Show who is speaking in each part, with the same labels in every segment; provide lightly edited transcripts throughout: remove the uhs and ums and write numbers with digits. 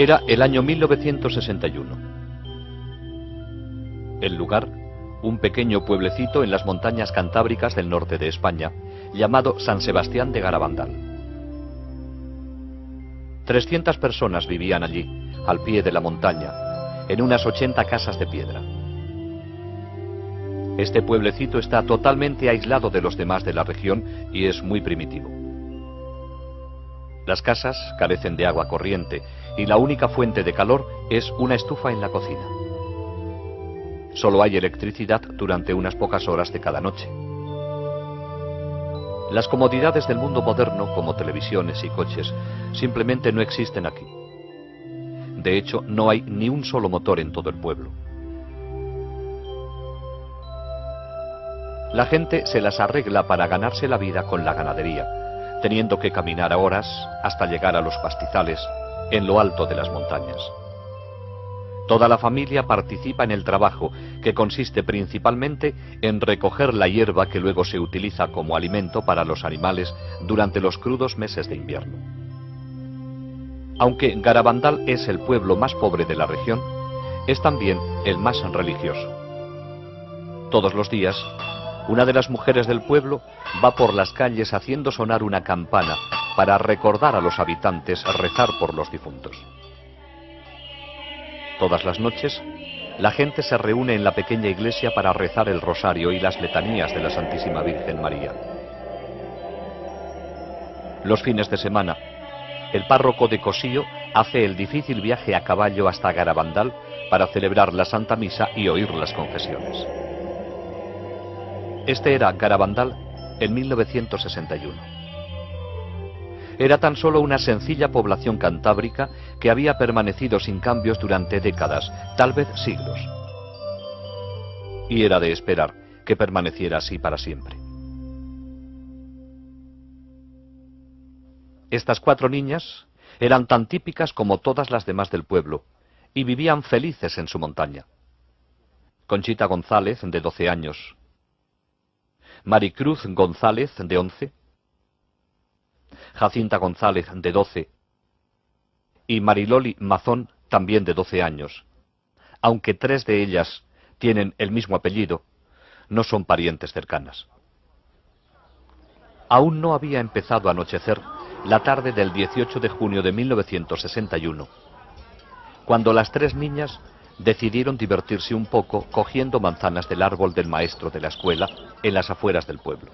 Speaker 1: Era el año 1961. El lugar, un pequeño pueblecito en las montañas cantábricas del norte de España, llamado San Sebastián de Garabandal. 300 personas vivían allí, al pie de la montaña, en unas 80 casas de piedra. Este pueblecito está totalmente aislado de los demás de la región y es muy primitivo. Las casas carecen de agua corriente y la única fuente de calor es una estufa en la cocina. Solo hay electricidad durante unas pocas horas de cada noche. Las comodidades del mundo moderno, como televisiones y coches, simplemente no existen aquí. De hecho, no hay ni un solo motor en todo el pueblo. La gente se las arregla para ganarse la vida con la ganadería, teniendo que caminar horas hasta llegar a los pastizales en lo alto de las montañas. Toda la familia participa en el trabajo, que consiste principalmente en recoger la hierba que luego se utiliza como alimento para los animales durante los crudos meses de invierno. Aunque Garabandal es el pueblo más pobre de la región, es también el más religioso. Todos los días, una de las mujeres del pueblo va por las calles haciendo sonar una campana para recordar a los habitantes rezar por los difuntos. Todas las noches, la gente se reúne en la pequeña iglesia para rezar el rosario y las letanías de la Santísima Virgen María. Los fines de semana, el párroco de Cosío hace el difícil viaje a caballo hasta Garabandal para celebrar la Santa Misa y oír las confesiones. Este era Garabandal en 1961. Era tan solo una sencilla población cantábrica que había permanecido sin cambios durante décadas, tal vez siglos. Y era de esperar que permaneciera así para siempre. Estas 4 niñas eran tan típicas como todas las demás del pueblo y vivían felices en su montaña. Conchita González, de 12 años. Maricruz González, de 11. Jacinta González, de 12, y Mariloli Mazón, también de 12 años. Aunque 3 de ellas tienen el mismo apellido, no son parientes cercanas. Aún no había empezado a anochecer la tarde del 18 de junio de 1961, cuando las 3 niñas decidieron divertirse un poco cogiendo manzanas del árbol del maestro de la escuela en las afueras del pueblo.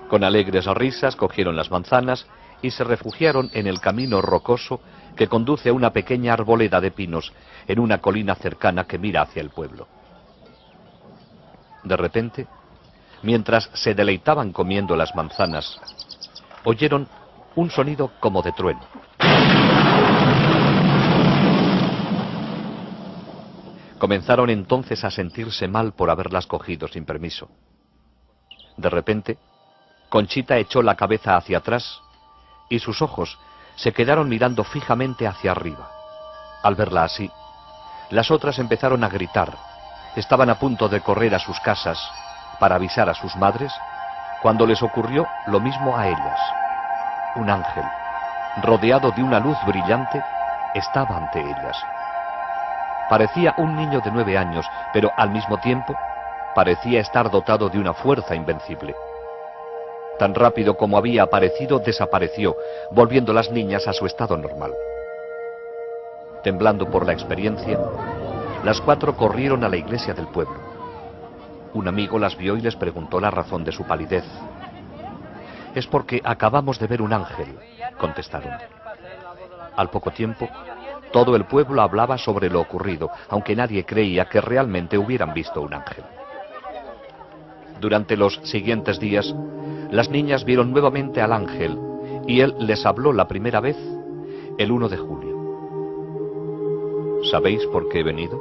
Speaker 1: Con alegres risas cogieron las manzanas y se refugiaron en el camino rocoso que conduce a una pequeña arboleda de pinos en una colina cercana que mira hacia el pueblo. De repente, mientras se deleitaban comiendo las manzanas, oyeron un sonido como de trueno. Comenzaron entonces a sentirse mal por haberlas cogido sin permiso. De repente, Conchita echó la cabeza hacia atrás y sus ojos se quedaron mirando fijamente hacia arriba. Al verla así, las otras empezaron a gritar. Estaban a punto de correr a sus casas para avisar a sus madres cuando les ocurrió lo mismo a ellas. Un ángel, rodeado de una luz brillante, estaba ante ellas. Parecía un niño de 9 años, pero al mismo tiempo parecía estar dotado de una fuerza invencible. Tan rápido como había aparecido, desapareció, volviendo las niñas a su estado normal. Temblando por la experiencia, las 4 corrieron a la iglesia del pueblo. Un amigo las vio y les preguntó la razón de su palidez. «Es porque acabamos de ver un ángel», contestaron. Al poco tiempo, todo el pueblo hablaba sobre lo ocurrido, aunque nadie creía que realmente hubieran visto un ángel. Durante los siguientes días, las niñas vieron nuevamente al ángel y él les habló la primera vez el 1 de julio. ¿Sabéis por qué he venido?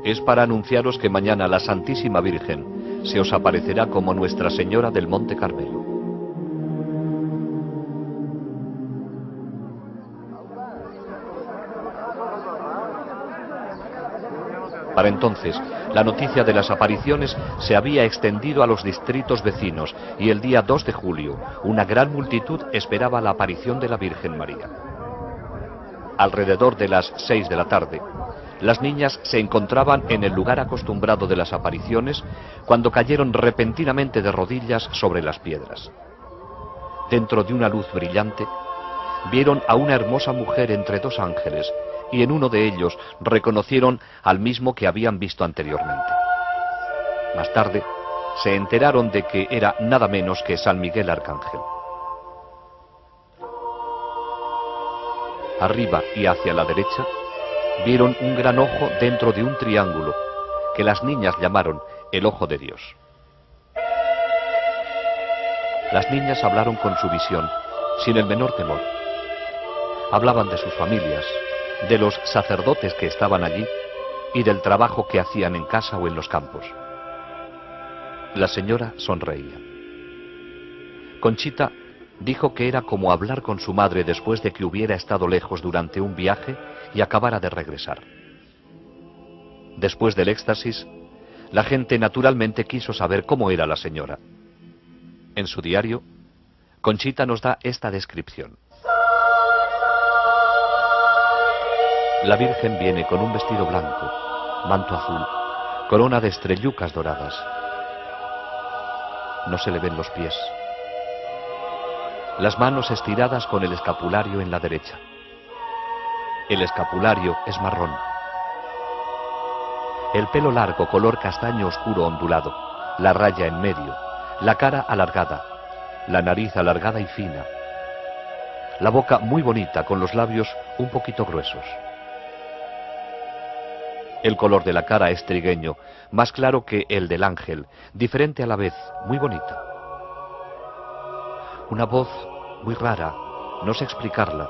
Speaker 1: Es para anunciaros que mañana la Santísima Virgen se os aparecerá como Nuestra Señora del Monte Carmelo. Para entonces, la noticia de las apariciones se había extendido a los distritos vecinos y el día 2 de julio una gran multitud esperaba la aparición de la Virgen María. alrededor de las 6 de la tarde, las niñas se encontraban en el lugar acostumbrado de las apariciones cuando cayeron repentinamente de rodillas sobre las piedras. Dentro de una luz brillante, vieron a una hermosa mujer entre dos ángeles y en uno de ellos reconocieron al mismo que habían visto anteriormente. Más tarde, se enteraron de que era nada menos que San Miguel Arcángel. Arriba y hacia la derecha, vieron un gran ojo dentro de un triángulo, que las niñas llamaron el Ojo de Dios. Las niñas hablaron con su visión, sin el menor temor. Hablaban de sus familias, de los sacerdotes que estaban allí y del trabajo que hacían en casa o en los campos. La señora sonreía. Conchita dijo que era como hablar con su madre después de que hubiera estado lejos durante un viaje y acabara de regresar. Después del éxtasis, la gente naturalmente quiso saber cómo era la señora. En su diario, Conchita nos da esta descripción. La Virgen viene con un vestido blanco, manto azul, corona de estrellucas doradas. No se le ven los pies. Las manos estiradas con el escapulario en la derecha. El escapulario es marrón. El pelo largo, color castaño oscuro ondulado, la raya en medio, la cara alargada, la nariz alargada y fina, la boca muy bonita con los labios un poquito gruesos. El color de la cara es trigueño, más claro que el del ángel, diferente a la vez, muy bonita. Una voz muy rara, no sé explicarla.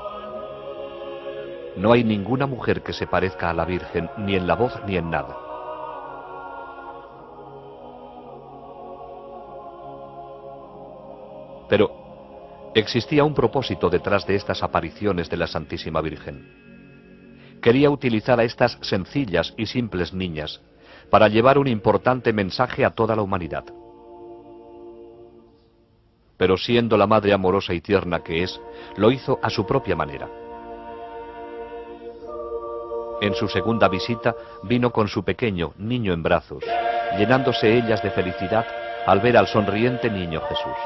Speaker 1: No hay ninguna mujer que se parezca a la Virgen, ni en la voz ni en nada. Pero existía un propósito detrás de estas apariciones de la Santísima Virgen. Quería utilizar a estas sencillas y simples niñas para llevar un importante mensaje a toda la humanidad. Pero siendo la madre amorosa y tierna que es, lo hizo a su propia manera. En su segunda visita vino con su pequeño niño en brazos, llenándose ellas de felicidad al ver al sonriente niño Jesús.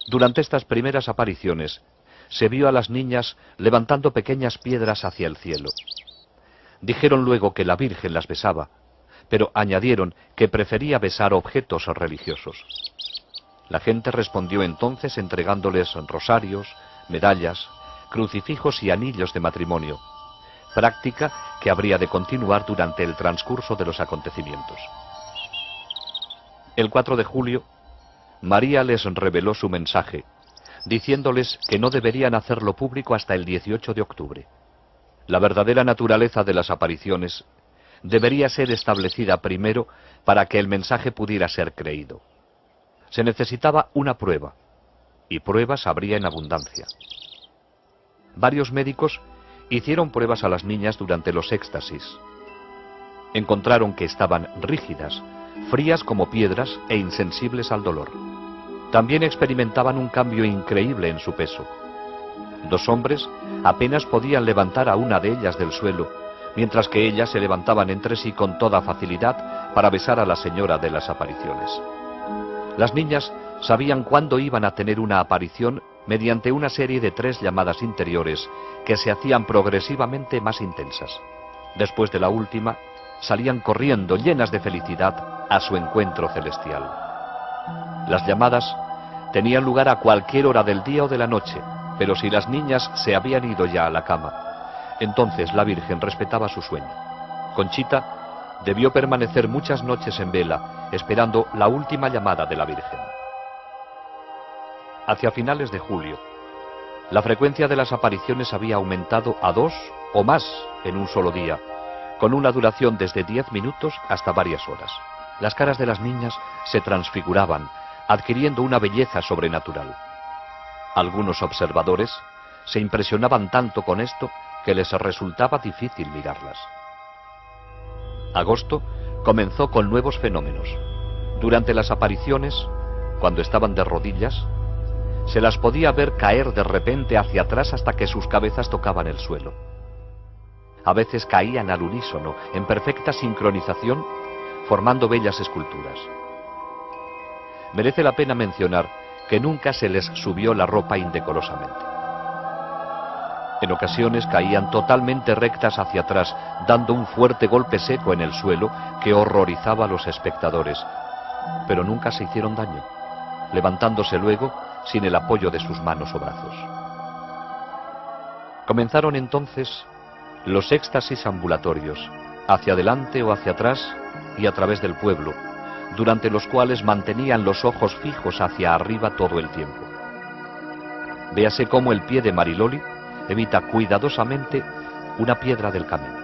Speaker 1: Durante estas primeras apariciones, se vio a las niñas levantando pequeñas piedras hacia el cielo. Dijeron luego que la Virgen las besaba, pero añadieron que prefería besar objetos religiosos. La gente respondió entonces entregándoles rosarios, medallas, crucifijos y anillos de matrimonio, práctica que habría de continuar durante el transcurso de los acontecimientos. El 4 de julio, María les reveló su mensaje, diciéndoles que no deberían hacerlo público hasta el 18 de octubre. La verdadera naturaleza de las apariciones debería ser establecida primero para que el mensaje pudiera ser creído. Se necesitaba una prueba, y pruebas habría en abundancia. Varios médicos hicieron pruebas a las niñas durante los éxtasis. Encontraron que estaban rígidas, frías como piedras e insensibles al dolor. También experimentaban un cambio increíble en su peso. 2 hombres apenas podían levantar a una de ellas del suelo, mientras que ellas se levantaban entre sí con toda facilidad para besar a la señora de las apariciones. Las niñas sabían cuándo iban a tener una aparición mediante una serie de 3 llamadas interiores que se hacían progresivamente más intensas. Después de la última, salían corriendo llenas de felicidad a su encuentro celestial. Las llamadas tenían lugar a cualquier hora del día o de la noche, pero si las niñas se habían ido ya a la cama, entonces la Virgen respetaba su sueño. Conchita debió permanecer muchas noches en vela, esperando la última llamada de la Virgen. Hacia finales de julio, la frecuencia de las apariciones había aumentado a 2 o más en un solo día, con una duración desde 10 minutos hasta varias horas. Las caras de las niñas se transfiguraban, adquiriendo una belleza sobrenatural. Algunos observadores se impresionaban tanto con esto que les resultaba difícil mirarlas. Agosto comenzó con nuevos fenómenos. Durante las apariciones, cuando estaban de rodillas, se las podía ver caer de repente hacia atrás hasta que sus cabezas tocaban el suelo. A veces caían al unísono, en perfecta sincronización, formando bellas esculturas. Merece la pena mencionar que nunca se les subió la ropa indecorosamente. En ocasiones caían totalmente rectas hacia atrás, dando un fuerte golpe seco en el suelo que horrorizaba a los espectadores, pero nunca se hicieron daño, levantándose luego sin el apoyo de sus manos o brazos. Comenzaron entonces los éxtasis ambulatorios, hacia adelante o hacia atrás y a través del pueblo, durante los cuales mantenían los ojos fijos hacia arriba todo el tiempo. Véase cómo el pie de Mariloli evita cuidadosamente una piedra del camino.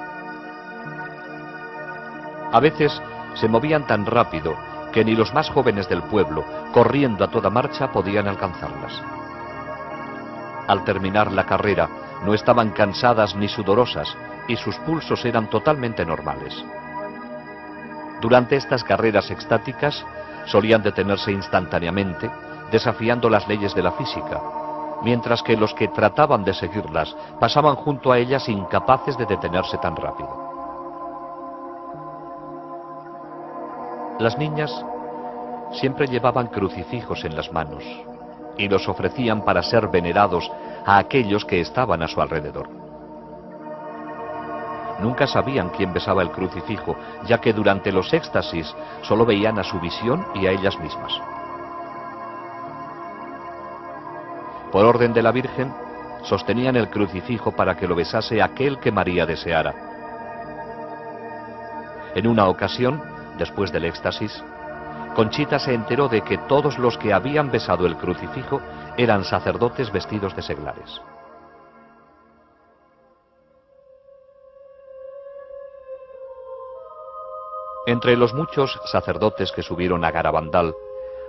Speaker 1: A veces se movían tan rápido que ni los más jóvenes del pueblo, corriendo a toda marcha, podían alcanzarlas. Al terminar la carrera, no estaban cansadas ni sudorosas y sus pulsos eran totalmente normales. Durante estas carreras extáticas solían detenerse instantáneamente, desafiando las leyes de la física, mientras que los que trataban de seguirlas pasaban junto a ellas incapaces de detenerse tan rápido. Las niñas siempre llevaban crucifijos en las manos y los ofrecían para ser venerados a aquellos que estaban a su alrededor. Nunca sabían quién besaba el crucifijo, ya que durante los éxtasis solo veían a su visión y a ellas mismas. Por orden de la Virgen, sostenían el crucifijo para que lo besase aquel que María deseara. En una ocasión, después del éxtasis, Conchita se enteró de que todos los que habían besado el crucifijo eran sacerdotes vestidos de seglares. Entre los muchos sacerdotes que subieron a Garabandal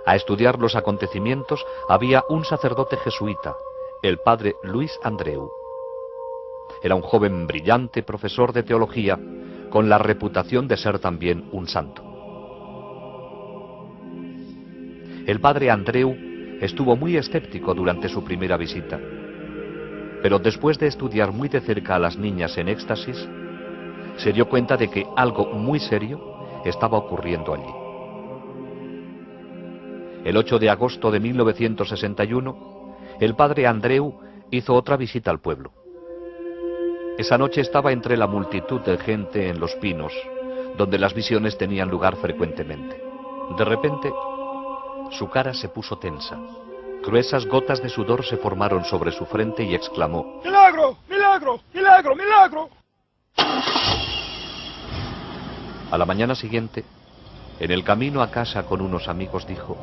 Speaker 1: a estudiar los acontecimientos había un sacerdote jesuita, el padre Luis Andreu. Era un joven brillante profesor de teología con la reputación de ser también un santo. El padre Andreu estuvo muy escéptico durante su primera visita, pero después de estudiar muy de cerca a las niñas en éxtasis, se dio cuenta de que algo muy serio estaba ocurriendo allí. El 8 de agosto de 1961, el padre Andreu hizo otra visita al pueblo. Esa noche estaba entre la multitud de gente en Los Pinos, donde las visiones tenían lugar frecuentemente. De repente, su cara se puso tensa. Gruesas gotas de sudor se formaron sobre su frente y exclamó:
Speaker 2: ¡Milagro! ¡Milagro! ¡Milagro! ¡Milagro!
Speaker 1: A la mañana siguiente, en el camino a casa con unos amigos, dijo: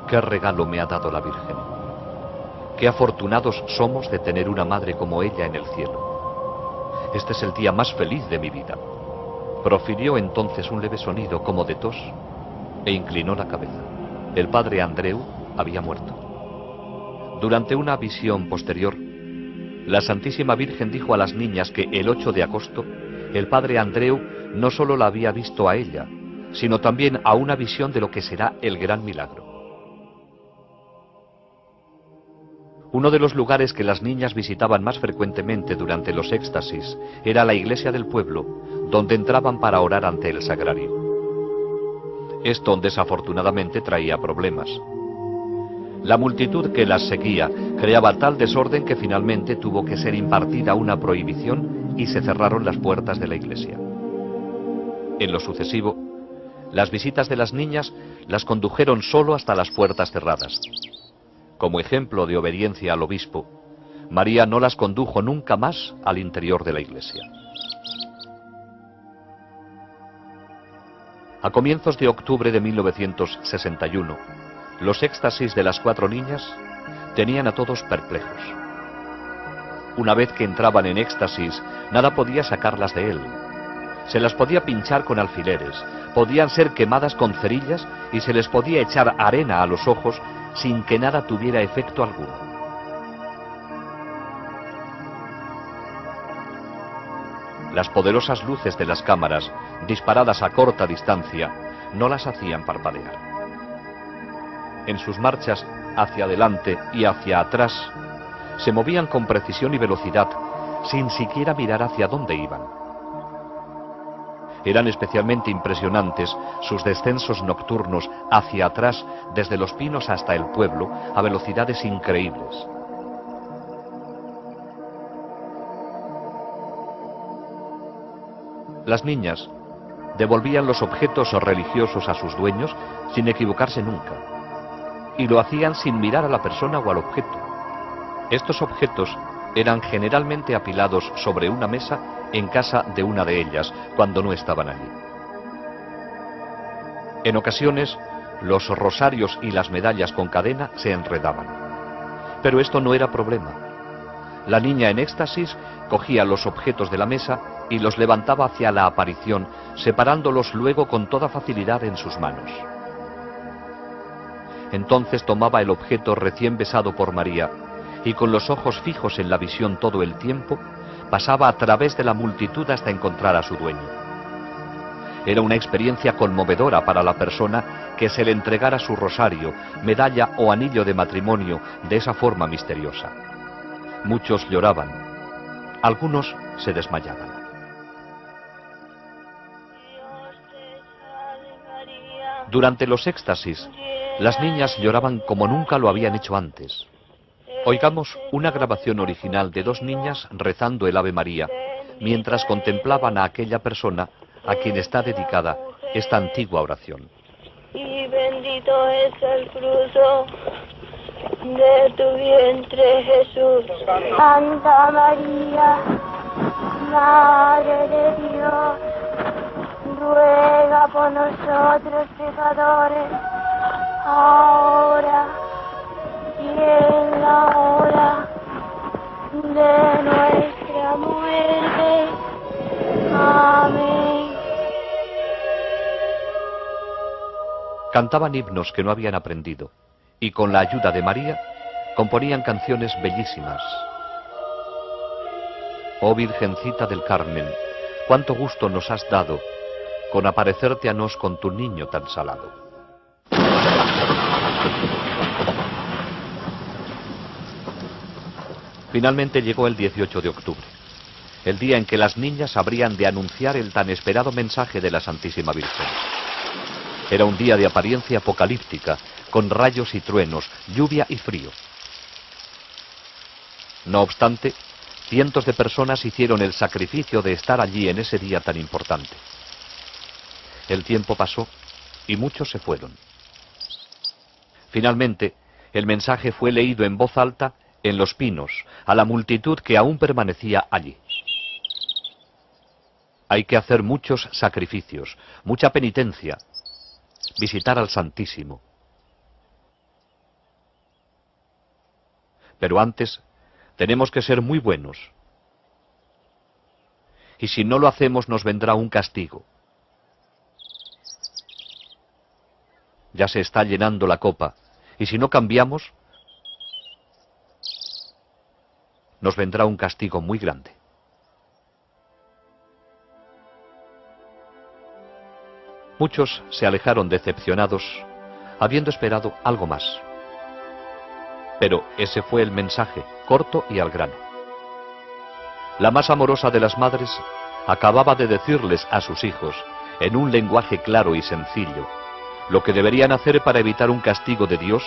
Speaker 1: «¿Qué regalo me ha dado la Virgen? Qué afortunados somos de tener una madre como ella en el cielo. Este es el día más feliz de mi vida». Profirió entonces un leve sonido como de tos e inclinó la cabeza. El padre Andreu había muerto. Durante una visión posterior, la Santísima Virgen dijo a las niñas que el 8 de agosto el padre Andreu no solo la había visto a ella, sino también a una visión de lo que será el gran milagro. Uno de los lugares que las niñas visitaban más frecuentemente durante los éxtasis era la iglesia del pueblo, donde entraban para orar ante el sagrario. Esto desafortunadamente traía problemas. La multitud que las seguía creaba tal desorden que finalmente tuvo que ser impartida una prohibición y se cerraron las puertas de la iglesia. En lo sucesivo, las visitas de las niñas las condujeron solo hasta las puertas cerradas. Como ejemplo de obediencia al obispo, María no las condujo nunca más al interior de la iglesia. A comienzos de octubre de 1961, los éxtasis de las 4 niñas tenían a todos perplejos. Una vez que entraban en éxtasis, nada podía sacarlas de él. Se las podía pinchar con alfileres, podían ser quemadas con cerillas y se les podía echar arena a los ojos sin que nada tuviera efecto alguno. Las poderosas luces de las cámaras, disparadas a corta distancia, no las hacían parpadear. En sus marchas hacia adelante y hacia atrás, se movían con precisión y velocidad, sin siquiera mirar hacia dónde iban. Eran especialmente impresionantes sus descensos nocturnos hacia atrás desde los pinos hasta el pueblo a velocidades increíbles. Las niñas devolvían los objetos religiosos a sus dueños sin equivocarse nunca, y lo hacían sin mirar a la persona o al objeto. Estos objetos eran generalmente apilados sobre una mesa en casa de una de ellas, cuando no estaban allí. En ocasiones, los rosarios y las medallas con cadena se enredaban. Pero esto no era problema. La niña en éxtasis cogía los objetos de la mesa y los levantaba hacia la aparición, separándolos luego con toda facilidad en sus manos. Entonces tomaba el objeto recién besado por María y con los ojos fijos en la visión todo el tiempo, pasaba a través de la multitud hasta encontrar a su dueño. Era una experiencia conmovedora para la persona que se le entregara su rosario, medalla o anillo de matrimonio de esa forma misteriosa. Muchos lloraban, algunos se desmayaban. Durante los éxtasis, las niñas lloraban como nunca lo habían hecho antes. Oigamos una grabación original de dos niñas rezando el Ave María, mientras contemplaban a aquella persona a quien está dedicada esta antigua oración.
Speaker 3: Y bendito es el fruto de tu vientre, Jesús. Santa María, Madre de Dios, ruega por nosotros pecadores, ahora y en la hora de nuestra muerte. Amén.
Speaker 1: Cantaban himnos que no habían aprendido y con la ayuda de María componían canciones bellísimas. Oh Virgencita del Carmen, cuánto gusto nos has dado con aparecerte a nos con tu niño tan salado. Finalmente llegó el 18 de octubre, el día en que las niñas habrían de anunciar el tan esperado mensaje de la Santísima Virgen. Era un día de apariencia apocalíptica, con rayos y truenos, lluvia y frío. No obstante, cientos de personas hicieron el sacrificio de estar allí en ese día tan importante. El tiempo pasó y muchos se fueron. Finalmente, el mensaje fue leído en voz alta en los pinos, a la multitud que aún permanecía allí. Hay que hacer muchos sacrificios, mucha penitencia, visitar al Santísimo. Pero antes tenemos que ser muy buenos. Y si no lo hacemos nos vendrá un castigo. Ya se está llenando la copa, y si no cambiamos, nos vendrá un castigo muy grande. Muchos se alejaron decepcionados, habiendo esperado algo más. Pero ese fue el mensaje, corto y al grano. La más amorosa de las madres acababa de decirles a sus hijos, en un lenguaje claro y sencillo, lo que deberían hacer para evitar un castigo de Dios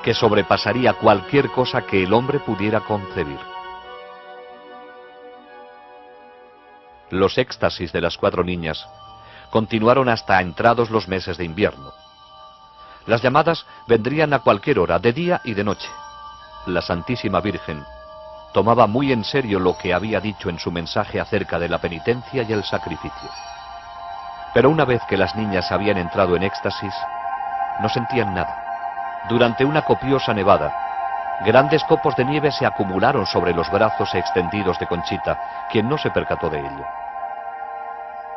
Speaker 1: que sobrepasaría cualquier cosa que el hombre pudiera concebir. Los éxtasis de las 4 niñas continuaron hasta entrados los meses de invierno. Las llamadas vendrían a cualquier hora, de día y de noche. La Santísima Virgen tomaba muy en serio lo que había dicho en su mensaje acerca de la penitencia y el sacrificio. Pero una vez que las niñas habían entrado en éxtasis, no sentían nada. Durante una copiosa nevada, grandes copos de nieve se acumularon sobre los brazos extendidos de Conchita, quien no se percató de ello.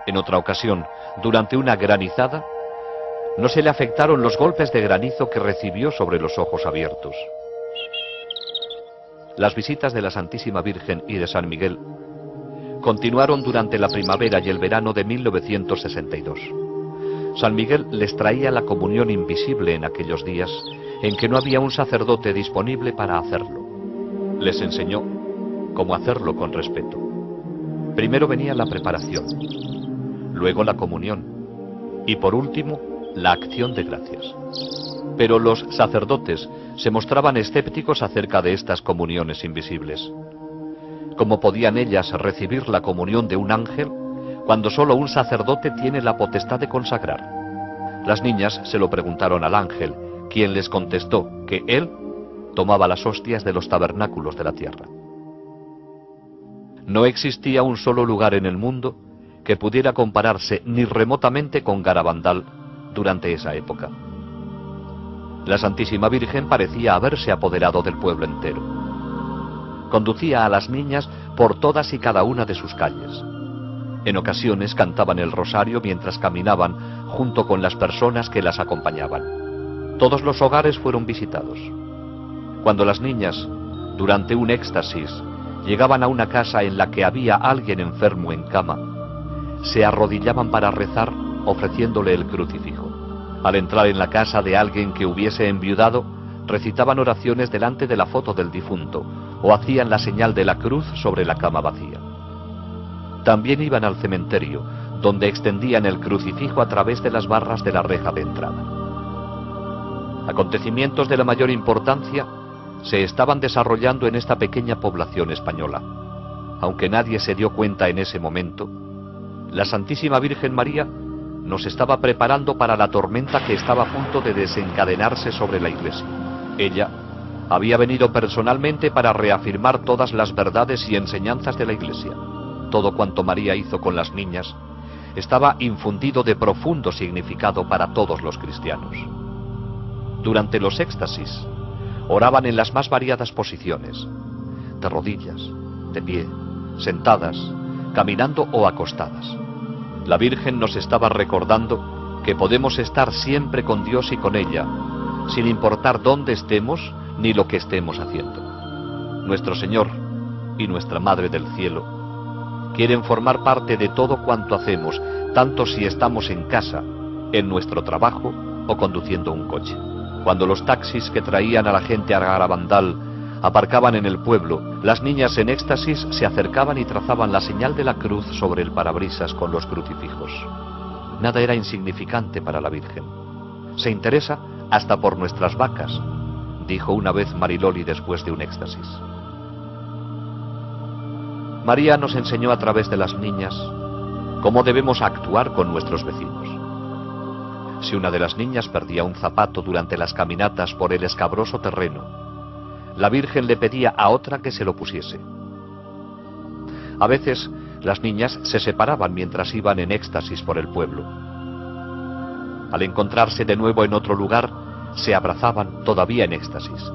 Speaker 1: En otra ocasión, durante una granizada, no se le afectaron los golpes de granizo que recibió sobre los ojos abiertos. Las visitas de la Santísima Virgen y de San Miguel continuaron durante la primavera y el verano de 1962. San Miguel les traía la comunión invisible en aquellos días en que no había un sacerdote disponible para hacerlo. Les enseñó cómo hacerlo con respeto. Primero venía la preparación, luego la comunión y por último la acción de gracias. Pero los sacerdotes se mostraban escépticos acerca de estas comuniones invisibles. ¿Cómo podían ellas recibir la comunión de un ángel cuando solo un sacerdote tiene la potestad de consagrar? Las niñas se lo preguntaron al ángel, quien les contestó que él tomaba las hostias de los tabernáculos de la tierra. No existía un solo lugar en el mundo que pudiera compararse ni remotamente con Garabandal durante esa época. La Santísima Virgen parecía haberse apoderado del pueblo entero. Conducía a las niñas por todas y cada una de sus calles. En ocasiones cantaban el rosario mientras caminaban junto con las personas que las acompañaban. Todos los hogares fueron visitados. Cuando las niñas, durante un éxtasis, llegaban a una casa en la que había alguien enfermo en cama, se arrodillaban para rezar ofreciéndole el crucifijo. Al entrar en la casa de alguien que hubiese enviudado, recitaban oraciones delante de la foto del difunto o hacían la señal de la cruz sobre la cama vacía. También iban al cementerio, donde extendían el crucifijo a través de las barras de la reja de entrada. Acontecimientos de la mayor importancia se estaban desarrollando en esta pequeña población española. Aunque nadie se dio cuenta en ese momento, la Santísima Virgen María nos estaba preparando para la tormenta que estaba a punto de desencadenarse sobre la Iglesia. Ella había venido personalmente para reafirmar todas las verdades y enseñanzas de la Iglesia. Todo cuanto María hizo con las niñas estaba infundido de profundo significado para todos los cristianos. Durante los éxtasis, oraban en las más variadas posiciones, de rodillas, de pie, sentadas, caminando o acostadas. La Virgen nos estaba recordando que podemos estar siempre con Dios y con ella, sin importar dónde estemos ni lo que estemos haciendo. Nuestro Señor y nuestra Madre del Cielo quieren formar parte de todo cuanto hacemos, tanto si estamos en casa, en nuestro trabajo o conduciendo un coche. Cuando los taxis que traían a la gente a Garabandal aparcaban en el pueblo, las niñas en éxtasis se acercaban y trazaban la señal de la cruz sobre el parabrisas con los crucifijos. Nada era insignificante para la Virgen. Se interesa hasta por nuestras vacas, dijo una vez Mariloli después de un éxtasis. María nos enseñó a través de las niñas cómo debemos actuar con nuestros vecinos. Si una de las niñas perdía un zapato durante las caminatas por el escabroso terreno, la Virgen le pedía a otra que se lo pusiese. A veces, las niñas se separaban mientras iban en éxtasis por el pueblo. Al encontrarse de nuevo en otro lugar, se abrazaban todavía en éxtasis.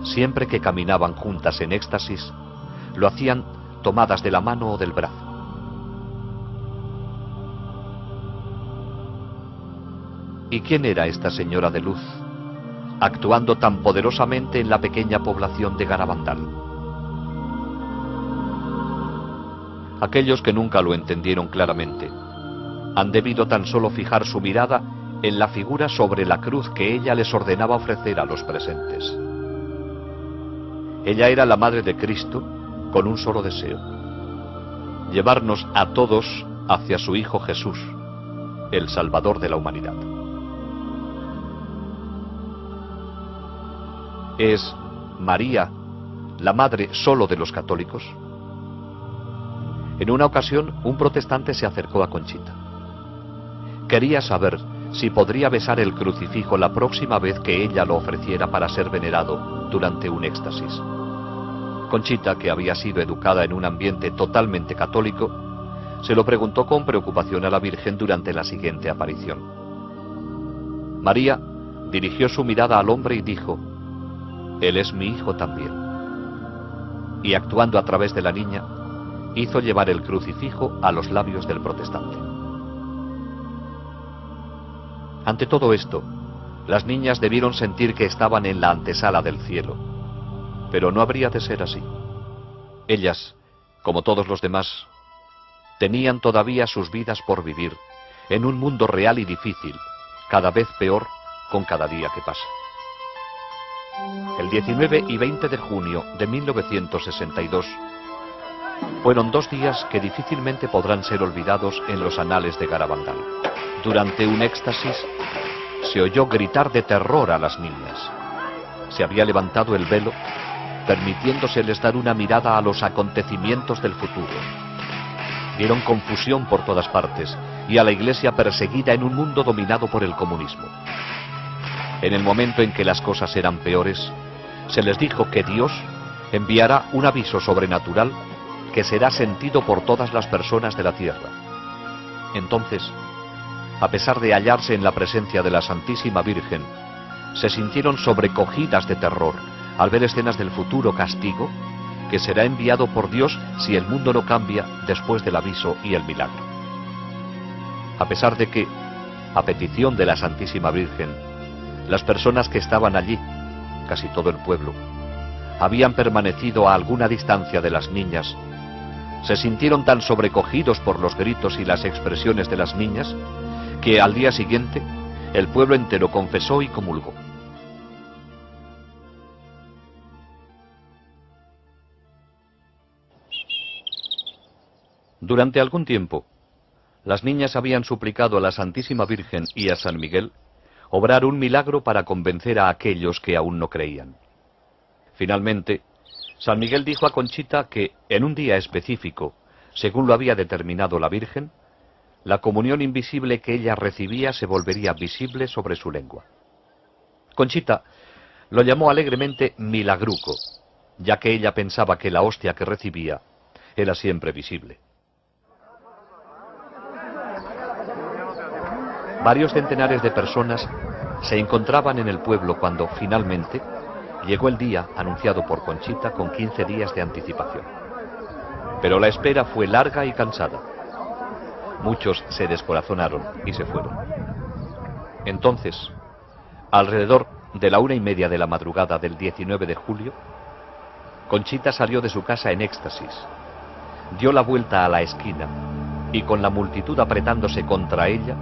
Speaker 1: Siempre que caminaban juntas en éxtasis, lo hacían tomadas de la mano o del brazo. ¿Y quién era esta señora de luz, actuando tan poderosamente en la pequeña población de Garabandal? Aquellos que nunca lo entendieron claramente han debido tan solo fijar su mirada en la figura sobre la cruz que ella les ordenaba ofrecer a los presentes. Ella era la Madre de Cristo con un solo deseo: llevarnos a todos hacia su Hijo Jesús, el Salvador de la humanidad. ¿Es María la madre solo de los católicos? En una ocasión, un protestante se acercó a Conchita. Quería saber si podría besar el crucifijo la próxima vez que ella lo ofreciera para ser venerado durante un éxtasis. Conchita, que había sido educada en un ambiente totalmente católico, se lo preguntó con preocupación a la Virgen durante la siguiente aparición. María dirigió su mirada al hombre y dijo: «Él es mi hijo también». Y actuando a través de la niña, hizo llevar el crucifijo a los labios del protestante. Ante todo esto, las niñas debieron sentir que estaban en la antesala del cielo, pero no habría de ser así. Ellas, como todos los demás, tenían todavía sus vidas por vivir, en un mundo real y difícil, cada vez peor con cada día que pasa. El 19 y 20 de junio de 1962 fueron 2 días que difícilmente podrán ser olvidados en los anales de Garabandal. Durante un éxtasis se oyó gritar de terror a las niñas. Se había levantado el velo, permitiéndoseles dar una mirada a los acontecimientos del futuro. Vieron confusión por todas partes y a la Iglesia perseguida en un mundo dominado por el comunismo. En el momento en que las cosas eran peores, se les dijo que Dios enviará un aviso sobrenatural que será sentido por todas las personas de la tierra. Entonces, a pesar de hallarse en la presencia de la Santísima Virgen, se sintieron sobrecogidas de terror al ver escenas del futuro castigo que será enviado por Dios si el mundo no cambia después del aviso y el milagro. A pesar de que, a petición de la Santísima Virgen, las personas que estaban allí, casi todo el pueblo, habían permanecido a alguna distancia de las niñas, se sintieron tan sobrecogidos por los gritos y las expresiones de las niñas que al día siguiente el pueblo entero confesó y comulgó. Durante algún tiempo, las niñas habían suplicado a la Santísima Virgen y a San Miguel obrar un milagro para convencer a aquellos que aún no creían. Finalmente, San Miguel dijo a Conchita que en un día específico, según lo había determinado la Virgen, la comunión invisible que ella recibía se volvería visible sobre su lengua. Conchita lo llamó alegremente milagruco, ya que ella pensaba que la hostia que recibía era siempre visible. Varios centenares de personas se encontraban en el pueblo cuando, finalmente, llegó el día anunciado por Conchita con 15 días de anticipación. Pero la espera fue larga y cansada. Muchos se descorazonaron y se fueron. Entonces, alrededor de la 1:30 de la madrugada del 19 de julio, Conchita salió de su casa en éxtasis, dio la vuelta a la esquina y, con la multitud apretándose contra ella,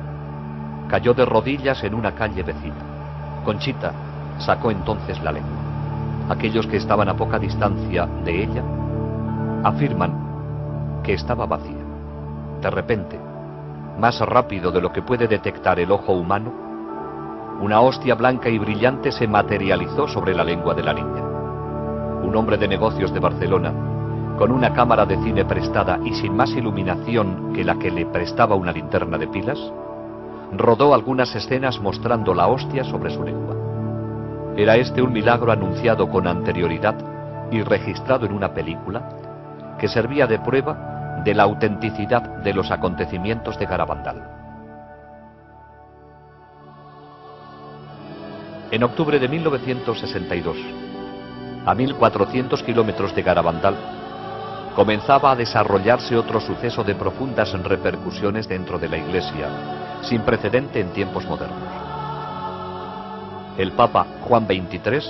Speaker 1: cayó de rodillas en una calle vecina. Conchita sacó entonces la lengua. Aquellos que estaban a poca distancia de ella afirman que estaba vacía. De repente, más rápido de lo que puede detectar el ojo humano, una hostia blanca y brillante se materializó sobre la lengua de la niña. Un hombre de negocios de Barcelona, con una cámara de cine prestada y sin más iluminación que la que le prestaba una linterna de pilas, rodó algunas escenas mostrando la hostia sobre su lengua. Era este un milagro anunciado con anterioridad y registrado en una película que servía de prueba de la autenticidad de los acontecimientos de Garabandal. En octubre de 1962, a 1400 kilómetros de Garabandal, comenzaba a desarrollarse otro suceso de profundas repercusiones dentro de la Iglesia, sin precedente en tiempos modernos. El Papa Juan XXIII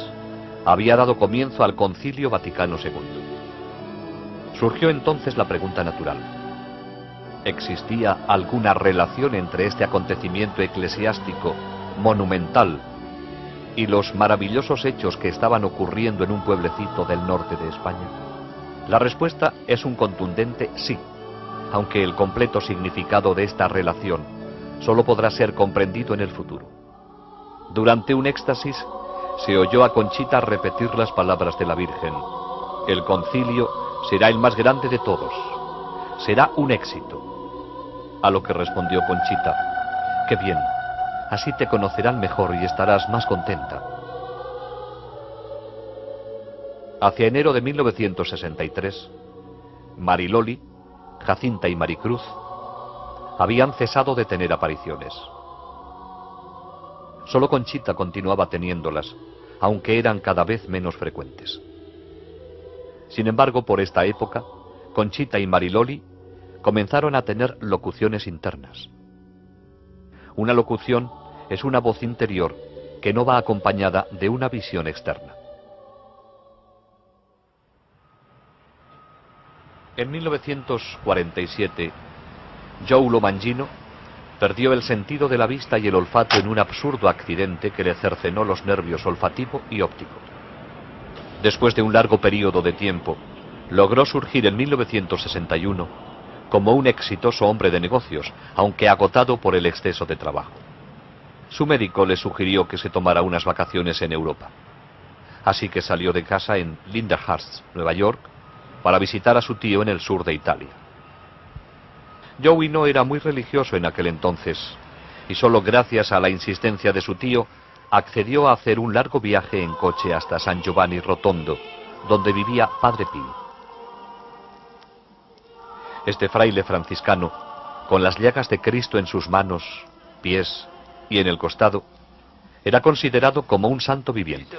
Speaker 1: había dado comienzo al Concilio Vaticano II. Surgió entonces la pregunta natural: ¿existía alguna relación entre este acontecimiento eclesiástico monumental y los maravillosos hechos que estaban ocurriendo en un pueblecito del norte de España? La respuesta es un contundente sí, aunque el completo significado de esta relación solo podrá ser comprendido en el futuro. Durante un éxtasis se oyó a Conchita repetir las palabras de la Virgen: el concilio será el más grande de todos, será un éxito. A lo que respondió Conchita: qué bien, así te conocerán mejor y estarás más contenta. Hacia enero de 1963, Mariloli, Jacinta y Maricruz habían cesado de tener apariciones. Solo Conchita continuaba teniéndolas, aunque eran cada vez menos frecuentes. Sin embargo, por esta época, Conchita y Mariloli comenzaron a tener locuciones internas. Una locución es una voz interior que no va acompañada de una visión externa. En 1947, Joulo Mangino Perdió el sentido de la vista y el olfato en un absurdo accidente que le cercenó los nervios olfativo y óptico. Después de un largo periodo de tiempo, logró surgir en 1961 como un exitoso hombre de negocios, aunque agotado por el exceso de trabajo. Su médico le sugirió que se tomara unas vacaciones en Europa. Así que salió de casa en Lindenhurst, Nueva York, para visitar a su tío en el sur de Italia. Joey no era muy religioso en aquel entonces, y solo gracias a la insistencia de su tío accedió a hacer un largo viaje en coche hasta San Giovanni Rotondo, donde vivía Padre Pío. Este fraile franciscano, con las llagas de Cristo en sus manos, pies y en el costado, era considerado como un santo viviente.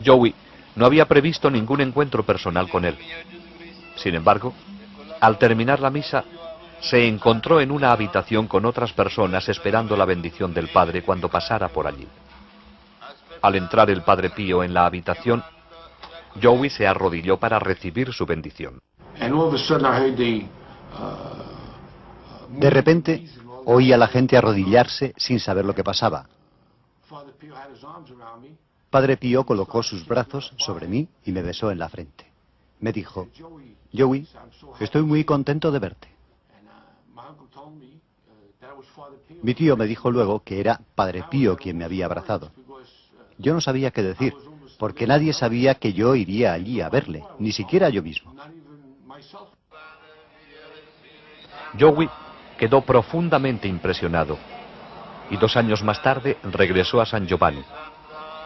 Speaker 1: Joey no había previsto ningún encuentro personal con él. Sin embargo, al terminar la misa, se encontró en una habitación con otras personas esperando la bendición del Padre cuando pasara por allí. Al entrar el Padre Pío en la habitación, Joey se arrodilló para recibir su bendición.
Speaker 4: De repente, oí a la gente arrodillarse sin saber lo que pasaba. Padre Pío colocó sus brazos sobre mí y me besó en la frente. Me dijo: Joey, estoy muy contento de verte. Mi tío me dijo luego que era Padre Pío quien me había abrazado. Yo no sabía qué decir, porque nadie sabía que yo iría allí a verle, ni siquiera yo mismo.
Speaker 1: Joey quedó profundamente impresionado y 2 años más tarde regresó a San Giovanni.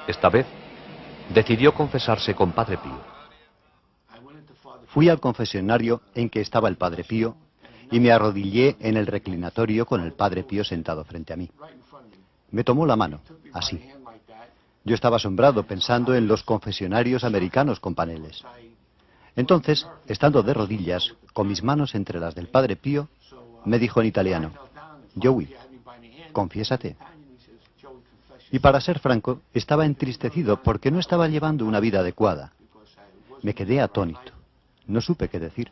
Speaker 1: Esta vez decidió confesarse con Padre Pío.
Speaker 4: Fui al confesionario en que estaba el Padre Pío y me arrodillé en el reclinatorio con el Padre Pío sentado frente a mí. Me tomó la mano, así. Yo estaba asombrado pensando en los confesionarios americanos con paneles. Entonces, estando de rodillas, con mis manos entre las del Padre Pío, me dijo en italiano: Joey, confiésate. Y para ser franco, estaba entristecido porque no estaba llevando una vida adecuada. Me quedé atónito. No supe qué decir.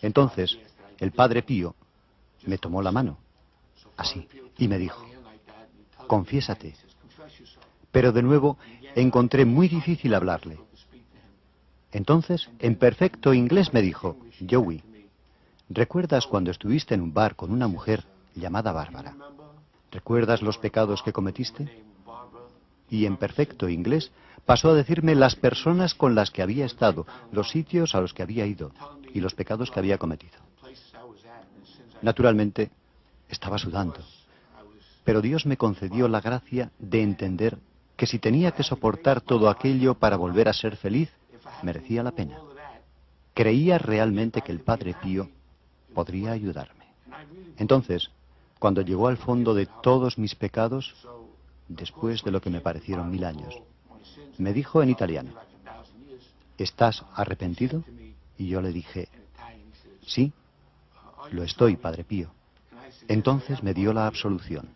Speaker 4: Entonces, el Padre Pío me tomó la mano, así, y me dijo: confiésate. Pero de nuevo encontré muy difícil hablarle. Entonces, en perfecto inglés me dijo: Joey, ¿recuerdas cuando estuviste en un bar con una mujer llamada Bárbara? ¿Recuerdas los pecados que cometiste? Y en perfecto inglés pasó a decirme las personas con las que había estado, los sitios a los que había ido y los pecados que había cometido. Naturalmente, estaba sudando, pero Dios me concedió la gracia de entender que si tenía que soportar todo aquello para volver a ser feliz, merecía la pena. Creía realmente que el Padre Pío podría ayudarme. Entonces, cuando llegó al fondo de todos mis pecados, después de lo que me parecieron 1000 años, me dijo en italiano: ¿estás arrepentido? Y yo le dije: sí, lo estoy, Padre Pío. Entonces me dio la absolución.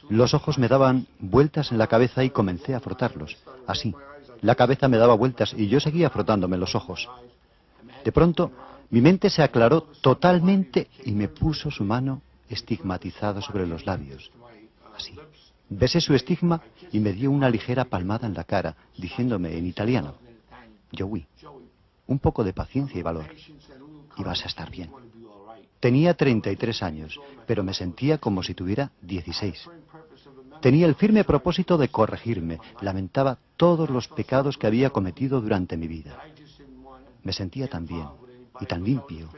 Speaker 4: Los ojos me daban vueltas en la cabeza y comencé a frotarlos, así. La cabeza me daba vueltas y yo seguía frotándome los ojos. De pronto, mi mente se aclaró totalmente y me puso su mano estigmatizado sobre los labios, así. Besé su estigma y me dio una ligera palmada en la cara, diciéndome en italiano: Joey, un poco de paciencia y valor, y vas a estar bien. Tenía 33 años, pero me sentía como si tuviera 16. Tenía el firme propósito de corregirme, lamentaba todos los pecados que había cometido durante mi vida. Me sentía tan bien y tan limpio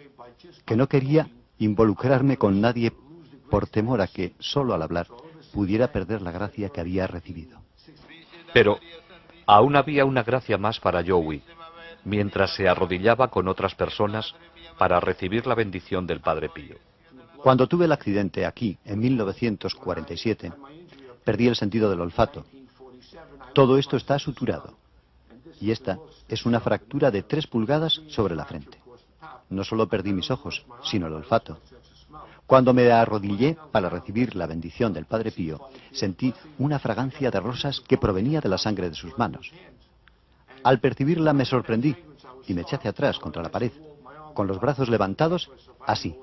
Speaker 4: que no quería involucrarme con nadie por temor a que, solo al hablar, pudiera perder la gracia que había recibido.
Speaker 1: Pero aún había una gracia más para Joey, mientras se arrodillaba con otras personas para recibir la bendición del Padre Pío.
Speaker 4: Cuando tuve el accidente aquí, en 1947, perdí el sentido del olfato. Todo esto está suturado. Y esta es una fractura de 3 pulgadas sobre la frente. No solo perdí mis ojos, sino el olfato. Cuando me arrodillé para recibir la bendición del Padre Pío, sentí una fragancia de rosas que provenía de la sangre de sus manos. Al percibirla me sorprendí y me eché hacia atrás contra la pared, con los brazos levantados, así.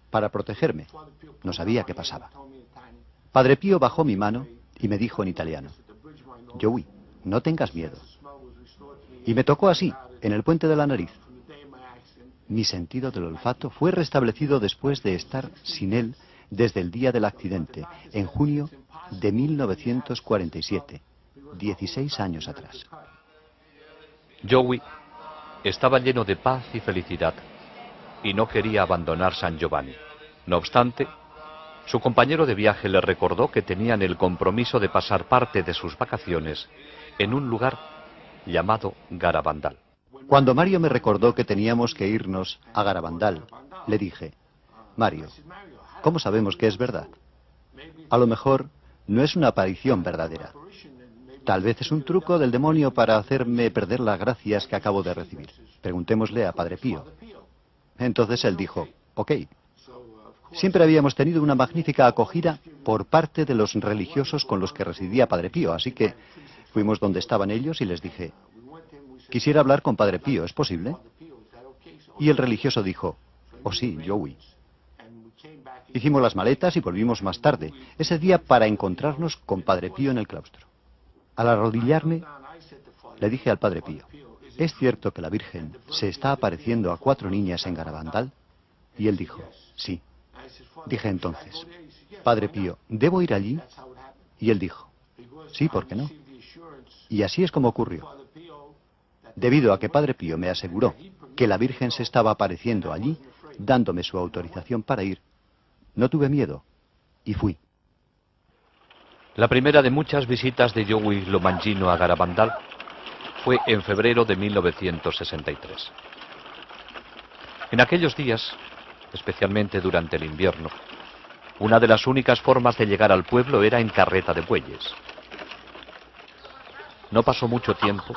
Speaker 4: para protegerme. No sabía qué pasaba. Padre Pío bajó mi mano y me dijo en italiano: Joey, no tengas miedo. Y me tocó así, en el puente de la nariz. Mi sentido del olfato fue restablecido después de estar sin él desde el día del accidente, en junio de 1947, 16 años atrás.
Speaker 1: Joey estaba lleno de paz y felicidad y no quería abandonar San Giovanni. No obstante, su compañero de viaje le recordó que tenían el compromiso de pasar parte de sus vacaciones en un lugar llamado Garabandal.
Speaker 4: Cuando Mario me recordó que teníamos que irnos a Garabandal, le dije: Mario, ¿cómo sabemos que es verdad? A lo mejor no es una aparición verdadera. Tal vez es un truco del demonio para hacerme perder las gracias que acabo de recibir. Preguntémosle a Padre Pío. Entonces él dijo: ok. Siempre habíamos tenido una magnífica acogida por parte de los religiosos con los que residía Padre Pío, así que fuimos donde estaban ellos y les dije: quisiera hablar con Padre Pío, ¿es posible? Y el religioso dijo: oh sí, Joey. Hicimos las maletas y volvimos más tarde, ese día, para encontrarnos con Padre Pío en el claustro. Al arrodillarme, le dije al Padre Pío: ¿es cierto que la Virgen se está apareciendo a 4 niñas en Garabandal? Y él dijo: sí. Dije entonces: Padre Pío, ¿debo ir allí? Y él dijo: sí, ¿por qué no? Y así es como ocurrió. Debido a que Padre Pío me aseguró que la Virgen se estaba apareciendo allí, dándome su autorización para ir, no tuve miedo y fui.
Speaker 1: La primera de muchas visitas de Joey Lomangino a Garabandal fue en febrero de 1963. En aquellos días, especialmente durante el invierno, una de las únicas formas de llegar al pueblo era en carreta de bueyes. No pasó mucho tiempo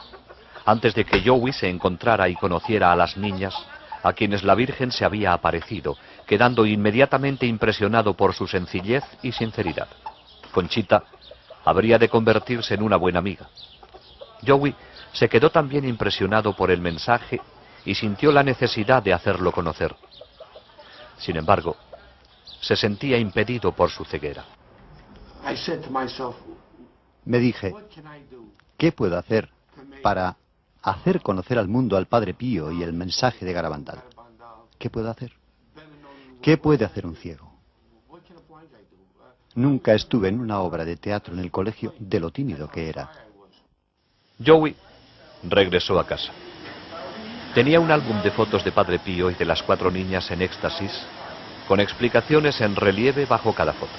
Speaker 1: antes de que Joey se encontrara y conociera a las niñas a quienes la Virgen se había aparecido, quedando inmediatamente impresionado por su sencillez y sinceridad. Conchita habría de convertirse en una buena amiga. Joey se quedó también impresionado por el mensaje y sintió la necesidad de hacerlo conocer. Sin embargo, se sentía impedido por su ceguera.
Speaker 4: Me dije: ¿qué puedo hacer para hacer conocer al mundo al Padre Pío y el mensaje de Garabandal? ¿Qué puedo hacer? ¿Qué puede hacer un ciego? Nunca estuve en una obra de teatro en el colegio de lo tímido que era.
Speaker 1: Joey regresó a casa. Tenía un álbum de fotos de Padre Pío y de las 4 niñas en éxtasis, con explicaciones en relieve bajo cada foto.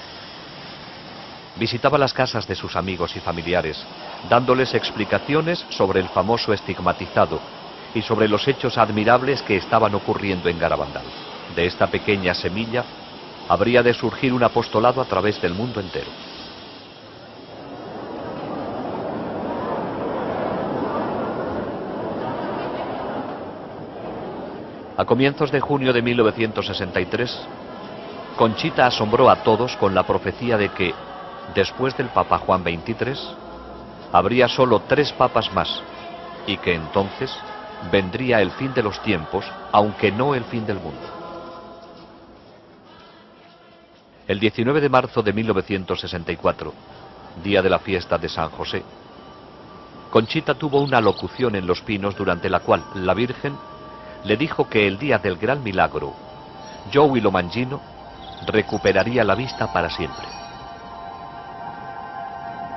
Speaker 1: Visitaba las casas de sus amigos y familiares, dándoles explicaciones sobre el famoso estigmatizado y sobre los hechos admirables que estaban ocurriendo en Garabandal. De esta pequeña semilla habría de surgir un apostolado a través del mundo entero. A comienzos de junio de 1963, Conchita asombró a todos con la profecía de que, después del Papa Juan XXIII, habría solo 3 papas más, y que entonces vendría el fin de los tiempos, aunque no el fin del mundo. El 19 de marzo de 1964, día de la fiesta de San José, Conchita tuvo una locución en Los Pinos durante la cual la Virgen le dijo que el día del gran milagro, Joey Lomangino recuperaría la vista para siempre.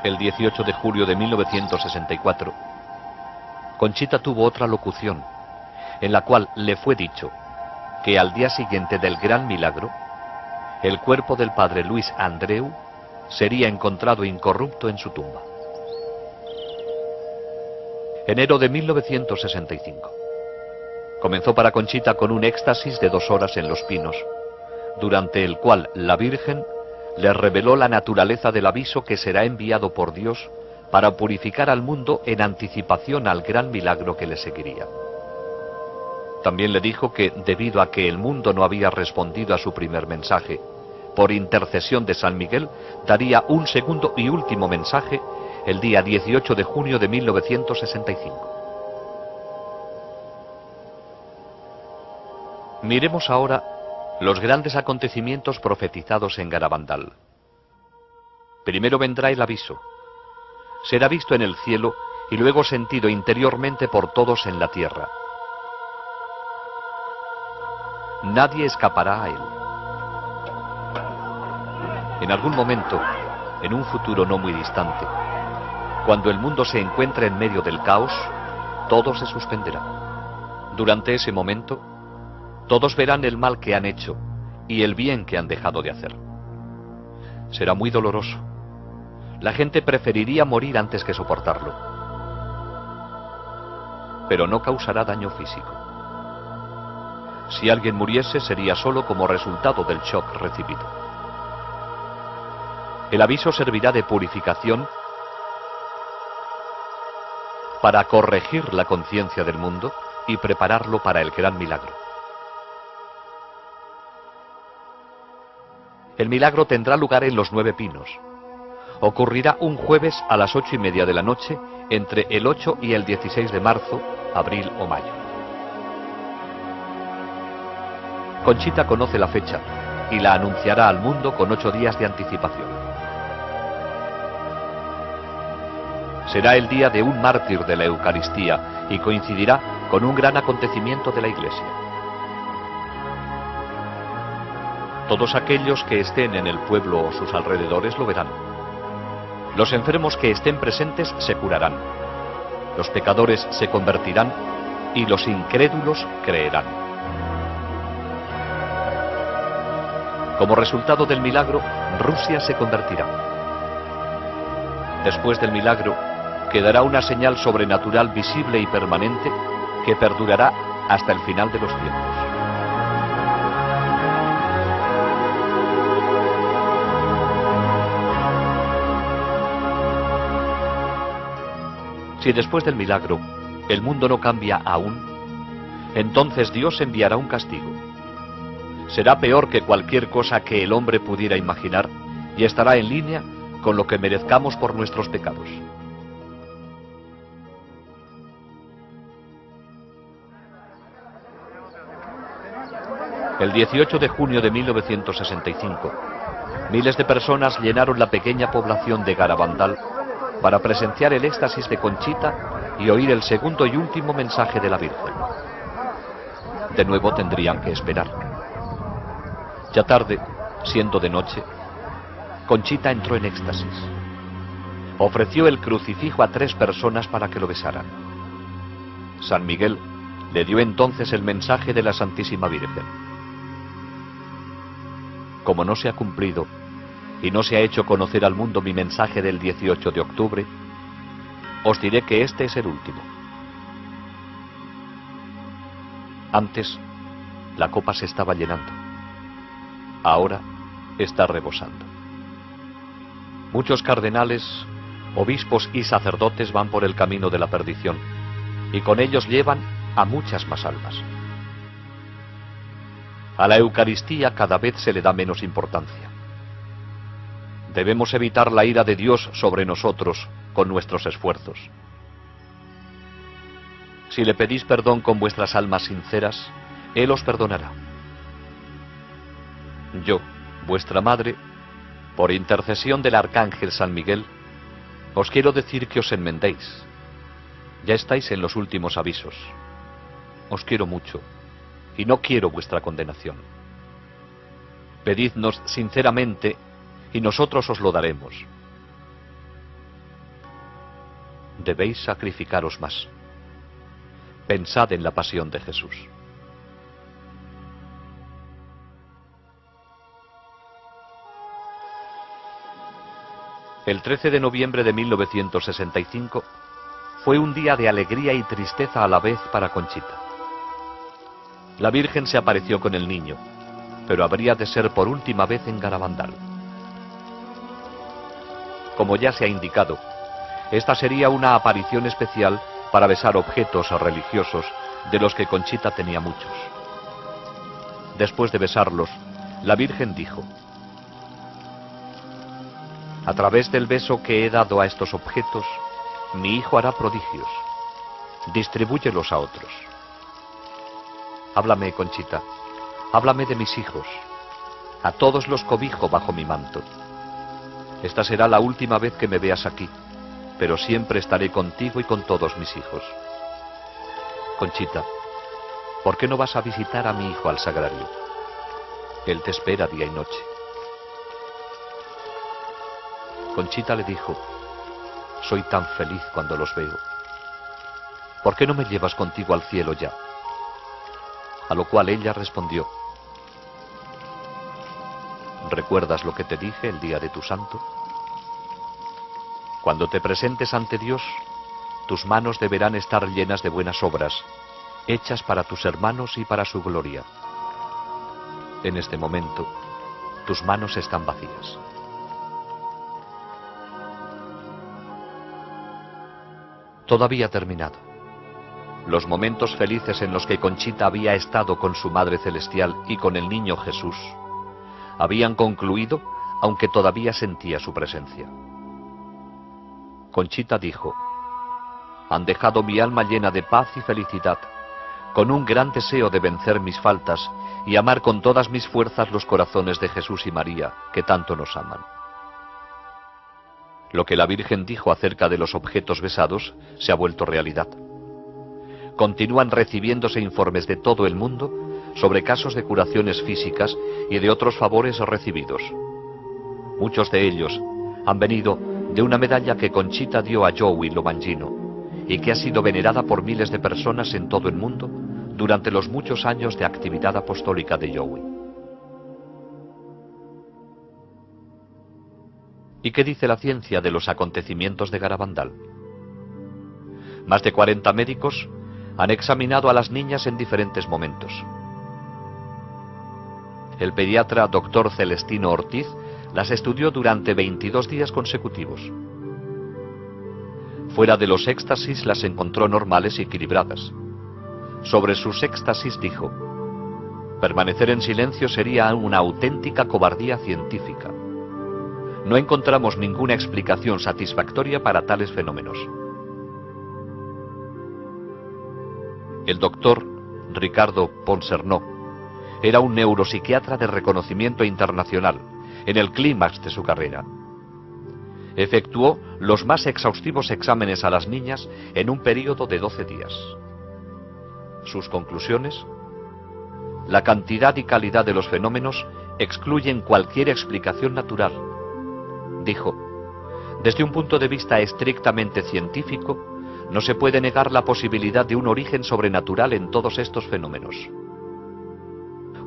Speaker 1: El 18 de julio de 1964, Conchita tuvo otra locución, en la cual le fue dicho que al día siguiente del gran milagro, el cuerpo del padre Luis Andreu sería encontrado incorrupto en su tumba. Enero de 1965. Comenzó para Conchita con un éxtasis de 2 horas en Los Pinos, durante el cual la Virgen le reveló la naturaleza del aviso que será enviado por Dios para purificar al mundo en anticipación al gran milagro que le seguiría. También le dijo que, debido a que el mundo no había respondido a su primer mensaje, por intercesión de San Miguel, daría un segundo y último mensaje el día 18 de junio de 1965. Miremos ahora Los grandes acontecimientos profetizados en Garabandal. Primero vendrá el aviso. Será visto en el cielo y luego sentido interiormente por todos en la tierra. Nadie escapará a él. En algún momento, en un futuro no muy distante, cuando el mundo se encuentre en medio del caos, todo se suspenderá. Durante ese momento, todos verán el mal que han hecho y el bien que han dejado de hacer. Será muy doloroso. La gente preferiría morir antes que soportarlo. Pero no causará daño físico. Si alguien muriese, sería solo como resultado del shock recibido. El aviso servirá de purificación para corregir la conciencia del mundo y prepararlo para el gran milagro. El milagro tendrá lugar en los 9 Pinos. Ocurrirá un jueves a las 8:30 de la noche, entre el 8 y el 16 de marzo, abril o mayo. Conchita conoce la fecha y la anunciará al mundo con 8 días de anticipación. Será el día de un mártir de la Eucaristía y coincidirá con un gran acontecimiento de la Iglesia. Todos aquellos que estén en el pueblo o sus alrededores lo verán. Los enfermos que estén presentes se curarán. Los pecadores se convertirán y los incrédulos creerán. Como resultado del milagro, Rusia se convertirá. Después del milagro, quedará una señal sobrenatural visible y permanente que perdurará hasta el final de los tiempos. Si después del milagro el mundo no cambia aún, entonces Dios enviará un castigo. Será peor que cualquier cosa que el hombre pudiera imaginar y estará en línea con lo que merezcamos por nuestros pecados. El 18 de junio de 1965, miles de personas llenaron la pequeña población de Garabandal para presenciar el éxtasis de Conchita y oír el segundo y último mensaje de la Virgen. De nuevo tendrían que esperar. Ya tarde, siendo de noche, Conchita entró en éxtasis. Ofreció el crucifijo a 3 personas para que lo besaran. San Miguel le dio entonces el mensaje de la Santísima Virgen. Como no se ha cumplido y no se ha hecho conocer al mundo mi mensaje del 18 de octubre, os diré que este es el último. Antes, la copa se estaba llenando. Ahora está rebosando. Muchos cardenales, obispos y sacerdotes van por el camino de la perdición, y con ellos llevan a muchas más almas. A la Eucaristía cada vez se le da menos importancia. Debemos evitar la ira de Dios sobre nosotros con nuestros esfuerzos. Si le pedís perdón con vuestras almas sinceras, Él os perdonará. Yo, vuestra madre, por intercesión del Arcángel San Miguel, os quiero decir que os enmendéis. Ya estáis en los últimos avisos. Os quiero mucho y no quiero vuestra condenación. Pedidnos sinceramente y nosotros os lo daremos. Debéis sacrificaros más. Pensad en la pasión de Jesús. El 13 de noviembre de 1965 fue un día de alegría y tristeza a la vez para Conchita. La Virgen se apareció con el niño, pero habría de ser por última vez en Garabandal. Como ya se ha indicado, esta sería una aparición especial para besar objetos religiosos de los que Conchita tenía muchos. Después de besarlos, la Virgen dijo: a través del beso que he dado a estos objetos, mi hijo hará prodigios. Distribúyelos a otros. Háblame, Conchita. háblame de mis hijos. A todos los cobijo bajo mi manto. Esta será la última vez que me veas aquí, pero siempre estaré contigo y con todos mis hijos. Conchita, ¿por qué no vas a visitar a mi hijo al sagrario? Él te espera día y noche. Conchita le dijo, soy tan feliz cuando los veo. ¿Por qué no me llevas contigo al cielo ya? A lo cual ella respondió, ¿recuerdas lo que te dije el día de tu santo? Cuando te presentes ante Dios, tus manos deberán estar llenas de buenas obras, hechas para tus hermanos y para su gloria. En este momento, tus manos están vacías. Todo había terminado. Los momentos felices en los que Conchita había estado con su Madre Celestial y con el niño Jesús habían concluido, aunque todavía sentía su presencia. Conchita dijo, han dejado mi alma llena de paz y felicidad, con un gran deseo de vencer mis faltas y amar con todas mis fuerzas los corazones de Jesús y María, que tanto nos aman. Lo que la Virgen dijo acerca de los objetos besados se ha vuelto realidad. Continúan recibiéndose informes de todo el mundo sobre casos de curaciones físicas y de otros favores recibidos. Muchos de ellos han venido de una medalla que Conchita dio a Joey Lomangino y que ha sido venerada por miles de personas en todo el mundo durante los muchos años de actividad apostólica de Joey. ¿Y qué dice la ciencia de los acontecimientos de Garabandal? Más de 40 médicos han examinado a las niñas en diferentes momentos. El pediatra Dr. Celestino Ortiz las estudió durante 22 días consecutivos. Fuera de los éxtasis las encontró normales y equilibradas. Sobre sus éxtasis dijo, permanecer en silencio sería una auténtica cobardía científica. No encontramos ninguna explicación satisfactoria para tales fenómenos. El doctor Ricardo Ponsernó era un neuropsiquiatra de reconocimiento internacional, en el clímax de su carrera. Efectuó los más exhaustivos exámenes a las niñas en un período de 12 días. Sus conclusiones: la cantidad y calidad de los fenómenos excluyen cualquier explicación natural. Dijo, desde un punto de vista estrictamente científico, no se puede negar la posibilidad de un origen sobrenatural en todos estos fenómenos.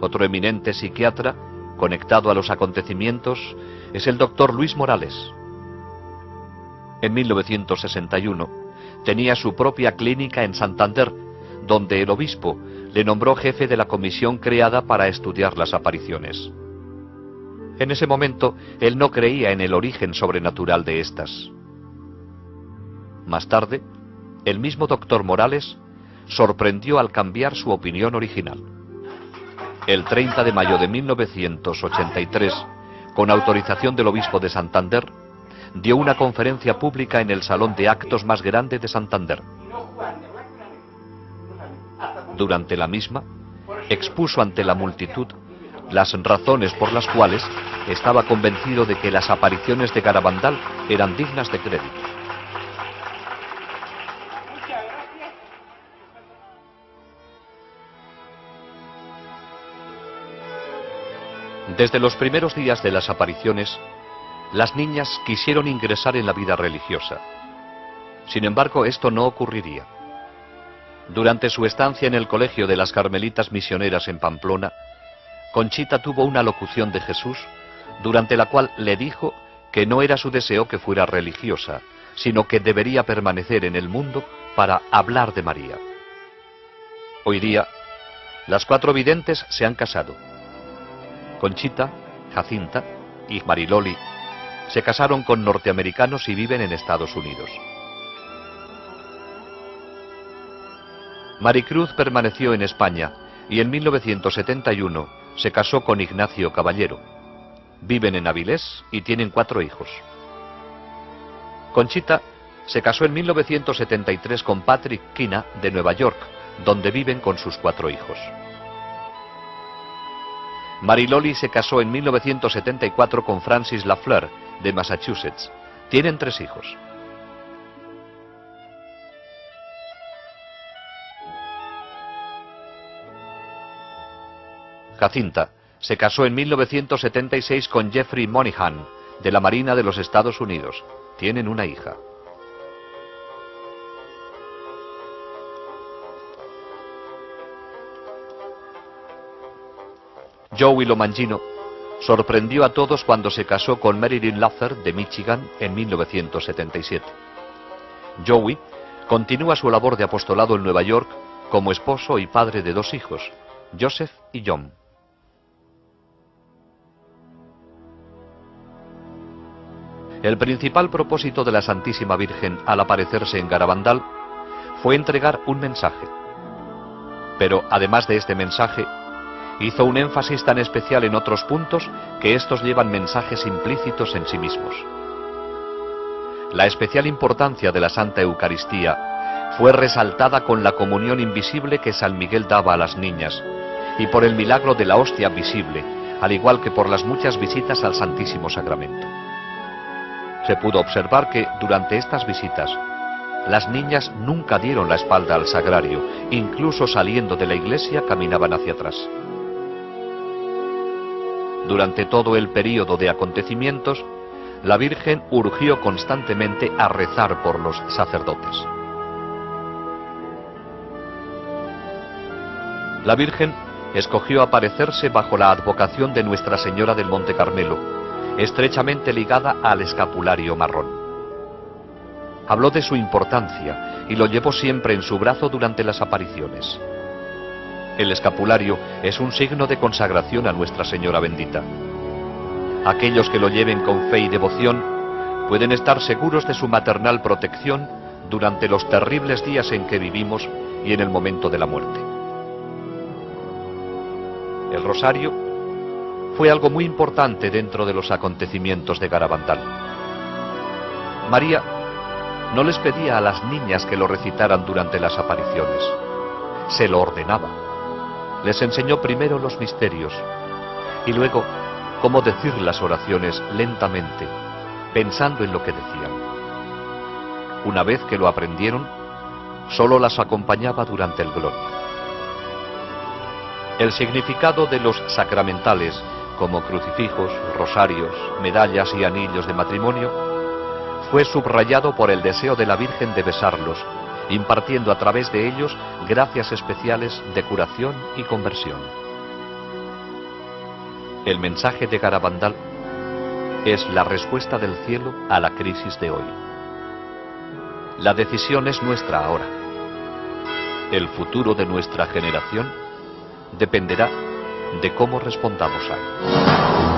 Speaker 1: Otro eminente psiquiatra, conectado a los acontecimientos, es el doctor Luis Morales. En 1961 tenía su propia clínica en Santander, donde el obispo le nombró jefe de la comisión creada para estudiar las apariciones. En ese momento, él no creía en el origen sobrenatural de estas. Más tarde, el mismo doctor Morales sorprendió al cambiar su opinión original. El 30 de mayo de 1983, con autorización del obispo de Santander, dio una conferencia pública en el salón de actos más grande de Santander. Durante la misma, expuso ante la multitud las razones por las cuales estaba convencido de que las apariciones de Garabandal eran dignas de crédito. Desde los primeros días de las apariciones, las niñas quisieron ingresar en la vida religiosa. Sin embargo, esto no ocurriría. Durante su estancia en el colegio de las Carmelitas Misioneras en Pamplona, Conchita tuvo una locución de Jesús, durante la cual le dijo que no era su deseo que fuera religiosa, sino que debería permanecer en el mundo para hablar de María. Hoy día, las 4 videntes se han casado. Conchita, Jacinta y Mariloli se casaron con norteamericanos y viven en Estados Unidos. Maricruz permaneció en España y en 1971 se casó con Ignacio Caballero. Viven en Avilés y tienen 4 hijos. Conchita se casó en 1973 con Patrick Kina de Nueva York, donde viven con sus 4 hijos. Mariloli se casó en 1974 con Francis Lafleur, de Massachusetts. Tienen 3 hijos. Jacinta se casó en 1976 con Jeffrey Moynihan, de la Marina de los Estados Unidos. Tienen una hija. Joey Lomangino sorprendió a todos cuando se casó con Marilyn Luther, de Michigan, en 1977. Joey continúa su labor de apostolado en Nueva York como esposo y padre de 2 hijos, Joseph y John. El principal propósito de la Santísima Virgen al aparecerse en Garabandal fue entregar un mensaje. Pero además de este mensaje, hizo un énfasis tan especial en otros puntos que estos llevan mensajes implícitos en sí mismos. La especial importancia de la Santa Eucaristía fue resaltada con la comunión invisible que San Miguel daba a las niñas y por el milagro de la hostia visible, al igual que por las muchas visitas al Santísimo Sacramento. Se pudo observar que, durante estas visitas, las niñas nunca dieron la espalda al sagrario, incluso saliendo de la iglesia caminaban hacia atrás. Durante todo el período de acontecimientos, la Virgen urgió constantemente a rezar por los sacerdotes. La Virgen escogió aparecerse bajo la advocación de Nuestra Señora del Monte Carmelo, estrechamente ligada al escapulario marrón. Habló de su importancia y lo llevó siempre en su brazo durante las apariciones. El escapulario es un signo de consagración a Nuestra Señora bendita. Aquellos que lo lleven con fe y devoción pueden estar seguros de su maternal protección durante los terribles días en que vivimos y en el momento de la muerte. El rosario fue algo muy importante dentro de los acontecimientos de Garabandal. María no les pedía a las niñas que lo recitaran durante las apariciones, se lo ordenaba. Les enseñó primero los misterios y luego cómo decir las oraciones lentamente, pensando en lo que decían. Una vez que lo aprendieron, solo las acompañaba durante el Gloria. El significado de los sacramentales, como crucifijos, rosarios, medallas y anillos de matrimonio, fue subrayado por el deseo de la Virgen de besarlos, impartiendo a través de ellos gracias especiales de curación y conversión. El mensaje de Garabandal es la respuesta del cielo a la crisis de hoy. La decisión es nuestra ahora. El futuro de nuestra generación dependerá de cómo respondamos a él.